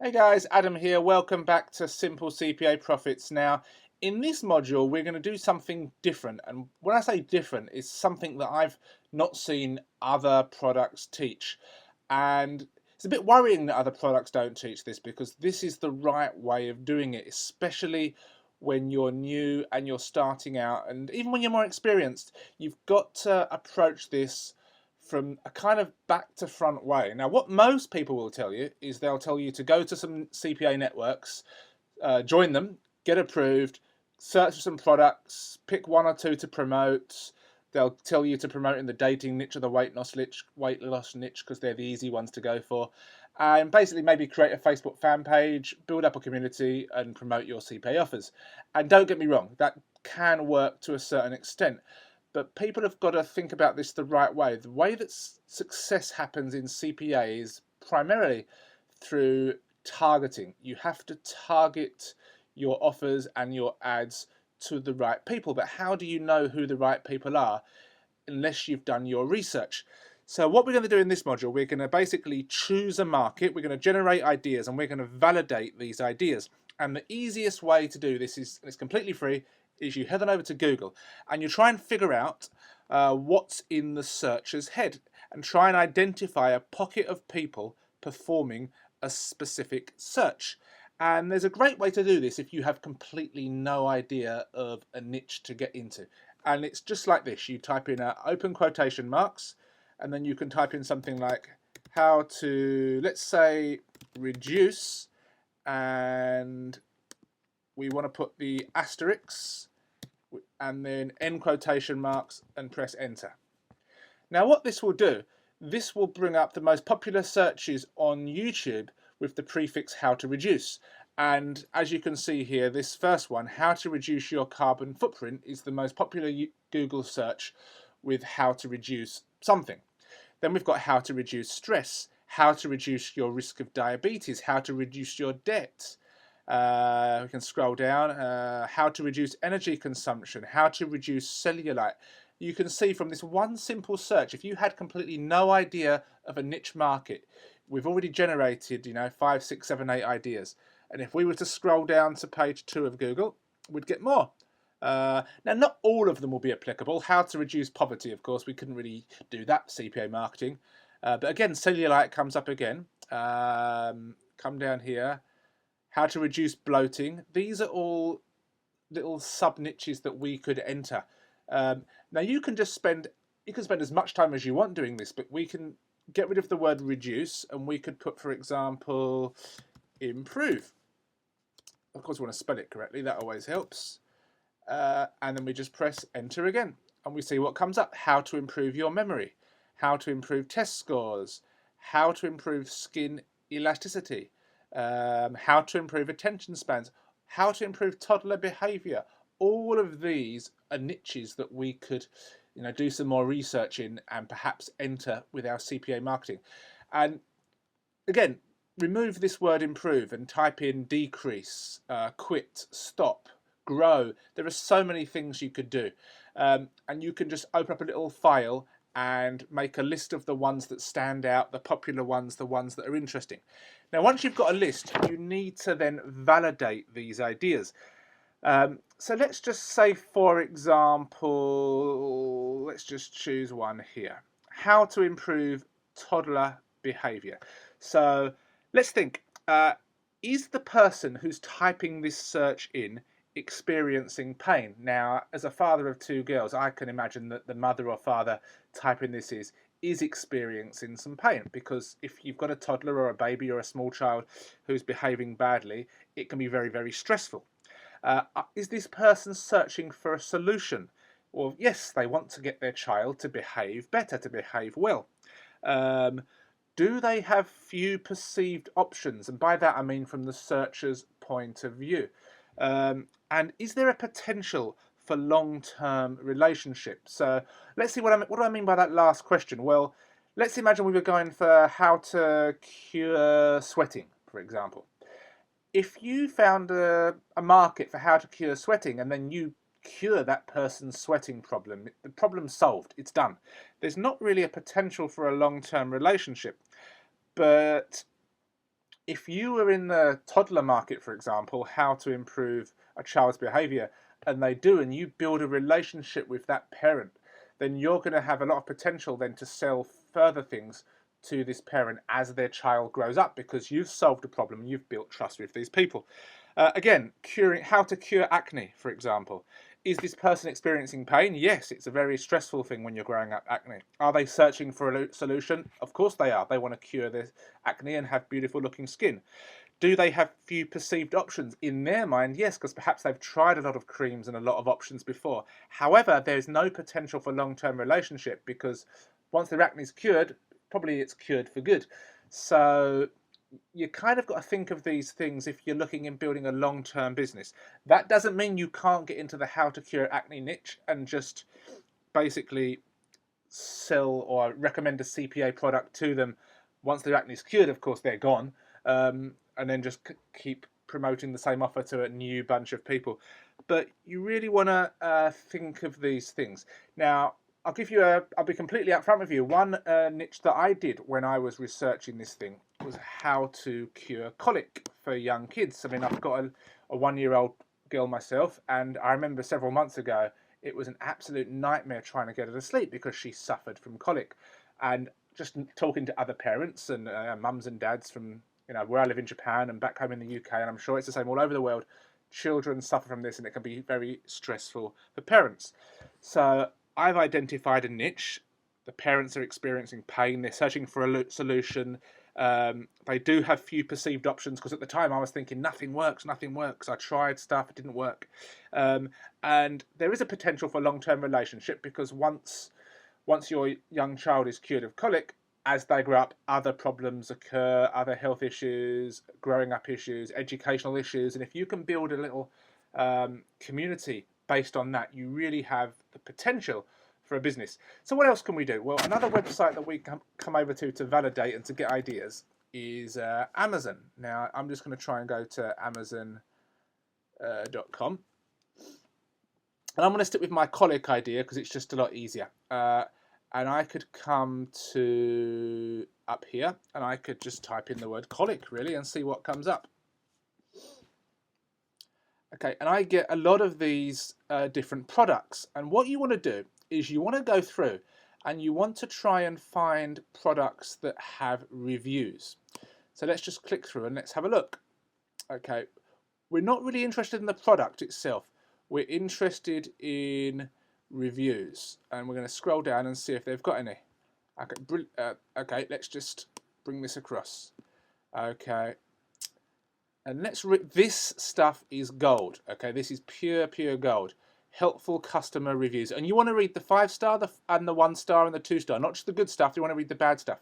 Hey guys, Adam here. Welcome back to Simple CPA Profits. Now, in this module, we're going to do something different. And when I say different, it's something that I've not seen other products teach. And it's a bit worrying that other products don't teach this because this is the right way of doing it, especially when you're new and you're starting out. And even when you're more experienced, you've got to approach this from a kind of back to front way. Now, what most people will tell you is they'll tell you to go to some CPA networks, join them, get approved, search for some products, pick one or two to promote. They'll tell you to promote in the dating niche or the weight loss niche because they're the easy ones to go for. And basically maybe create a Facebook fan page, build up a community and promote your CPA offers. And don't get me wrong, that can work to a certain extent. But people have got to think about this the right way. The way that success happens in CPA is primarily through targeting. You have to target your offers and your ads to the right people. But how do you know who the right people are unless you've done your research? So what we're going to do in this module, we're going to basically choose a market, we're going to generate ideas, and we're going to validate these ideas. And the easiest way to do this is, it's completely free, is you head on over to Google and you try and figure out what's in the searcher's head and try and identify a pocket of people performing a specific search. And there's a great way to do this if you have completely no idea of a niche to get into. And it's just like this. You type in open quotation marks, and then you can type in something like how to, let's say, reduce, and we want to put the asterisks and then end quotation marks and press enter. Now what this will do, this will bring up the most popular searches on YouTube with the prefix how to reduce. And as you can see here, this first one, how to reduce your carbon footprint, is the most popular Google search with how to reduce something. Then we've got how to reduce stress, how to reduce your risk of diabetes, how to reduce your debt. We can scroll down, how to reduce energy consumption, how to reduce cellulite. You can see from this one simple search, if you had completely no idea of a niche market, we've already generated, 5, 6, 7, 8 ideas. And if we were to scroll down to page 2 of Google, we'd get more. Now, not all of them will be applicable. How to reduce poverty, of course, we couldn't really do that CPA marketing. But again, cellulite comes up again. Come down here. How to reduce bloating. These are all little sub niches that we could enter. Now you can spend as much time as you want doing this, but we can get rid of the word reduce and we could put, for example, improve. Of course we want to spell it correctly, that always helps. And then we just press enter again and we see what comes up. How to improve your memory, how to improve test scores, how to improve skin elasticity, how to improve attention spans, how to improve toddler behavior. All of these are niches that we could do some more research in and perhaps enter with our CPA marketing. And again, remove this word improve and type in decrease, quit, stop, grow. There are so many things you could do. And you can just open up a little file and make a list of the ones that stand out, the popular ones, the ones that are interesting. Now, once you've got a list, you need to then validate these ideas. So let's just say, for example, let's just choose one here. How to improve toddler behavior. So let's think, is the person who's typing this search in experiencing pain? Now, as a father of 2 girls, I can imagine that the mother or father typing this is experiencing some pain, because if you've got a toddler or a baby or a small child who's behaving badly, it can be very, very stressful. Is this person searching for a solution? Well, yes, they want to get their child to behave better, to behave well. Do they have few perceived options? And by that I mean from the searcher's point of view. And is there a potential for long-term relationships? So let's see what do I mean by that last question. Well, let's imagine we were going for how to cure sweating, for example. If you found a market for how to cure sweating and then you cure that person's sweating problem, the problem's solved, it's done. There's not really a potential for a long-term relationship. But if you were in the toddler market, for example, how to improve a child's behavior, and they do, and you build a relationship with that parent, then you're going to have a lot of potential then to sell further things to this parent as their child grows up, because you've solved a problem, you've built trust with these people. Again, how to cure acne, for example. Is this person experiencing pain? Yes, it's a very stressful thing when you're growing up acne. Are they searching for a solution? Of course they are. They want to cure their acne and have beautiful looking skin. Do they have few perceived options? In their mind, yes, because perhaps they've tried a lot of creams and a lot of options before. However, there's no potential for long-term relationship, because once their acne is cured, probably it's cured for good. So you kind of got to think of these things if you're looking in building a long-term business. That doesn't mean you can't get into the how to cure acne niche and just basically sell or recommend a CPA product to them. Once their acne is cured, of course, they're gone, and then just keep promoting the same offer to a new bunch of people. But you really want to think of these things. Now, I'll be completely upfront with you. One niche that I did when I was researching this thing was how to cure colic for young kids. I mean, I've got a 1-year-old girl myself, and I remember several months ago, it was an absolute nightmare trying to get her to sleep because she suffered from colic. And just talking to other parents and mums and dads from, where I live in Japan and back home in the UK, and I'm sure it's the same all over the world, children suffer from this, and it can be very stressful for parents. So I've identified a niche. The parents are experiencing pain. They're searching for a solution. They do have few perceived options, because at the time I was thinking nothing works. I tried stuff, it didn't work. And there is a potential for long-term relationship, because once your young child is cured of colic, as they grow up, other problems occur, other health issues, growing up issues, educational issues, and if you can build a little community based on that, you really have the potential for a business. So what else can we do? Well, another website that we come over to validate and to get ideas is Amazon. Now, I'm just going to try and go to Amazon.com. And I'm going to stick with my colic idea because it's just a lot easier. And I could come to up here, and I could just type in the word colic, really, and see what comes up. Okay, and I get a lot of these different products. And what you want to do is you want to go through and you want to try and find products that have reviews. So let's just click through and let's have a look. Okay, we're not really interested in the product itself. We're interested in reviews, and we're going to scroll down and see if they've got any. Okay, let's just bring this across. Okay. And let's read. This stuff is gold. Okay, this is pure gold. Helpful customer reviews, and you want to read the 5-star, and the 1-star, and the 2-star, not just the good stuff. You want to read the bad stuff.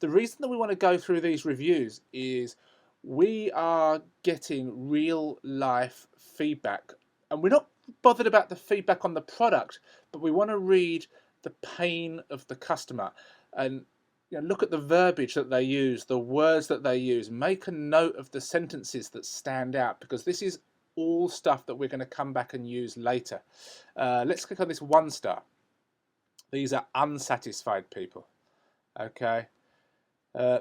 The reason that we want to go through these reviews is we are getting real life feedback, and we're not bothered about the feedback on the product, but we want to read the pain of the customer and look at the verbiage that they use, the words that they use. Make a note of the sentences that stand out, because this is all stuff that we're going to come back and use later. Let's click on this 1-star. These are unsatisfied people. Okay.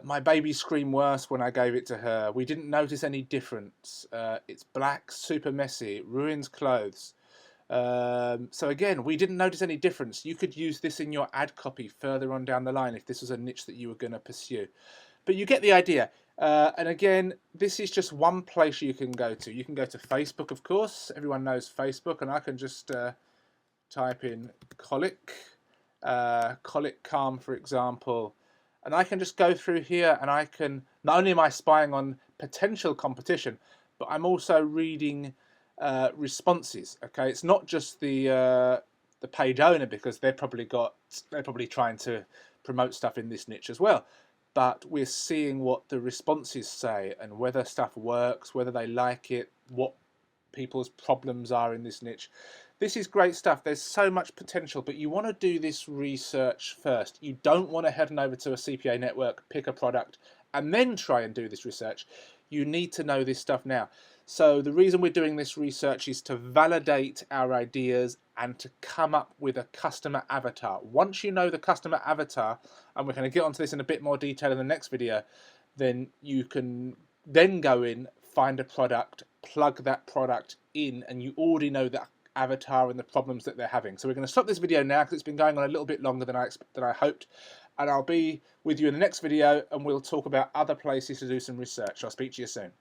My baby screamed worse when I gave it to her. We didn't notice any difference. It's black, super messy, ruins clothes. So again, we didn't notice any difference. You could use this in your ad copy further on down the line if this was a niche that you were going to pursue. But you get the idea. And again, this is just one place you can go to. You can go to Facebook, of course. Everyone knows Facebook, and I can just type in colic calm, for example. And I can just go through here, and I can, not only am I spying on potential competition, but I'm also reading responses. Okay, it's not just the page owner, because they're probably trying to promote stuff in this niche as well. But we're seeing what the responses say and whether stuff works, whether they like it, what people's problems are in this niche. This is great stuff. There's so much potential, but you want to do this research first. You don't want to head on over to a CPA network, pick a product, and then try and do this research. You need to know this stuff now. So the reason we're doing this research is to validate our ideas and to come up with a customer avatar. Once you know the customer avatar, and we're going to get onto this in a bit more detail in the next video, then you can then go in, find a product, plug that product in, and you already know that avatar and the problems that they're having. So we're going to stop this video now because it's been going on a little bit longer than I hoped, and I'll be with you in the next video, and we'll talk about other places to do some research. I'll speak to you soon.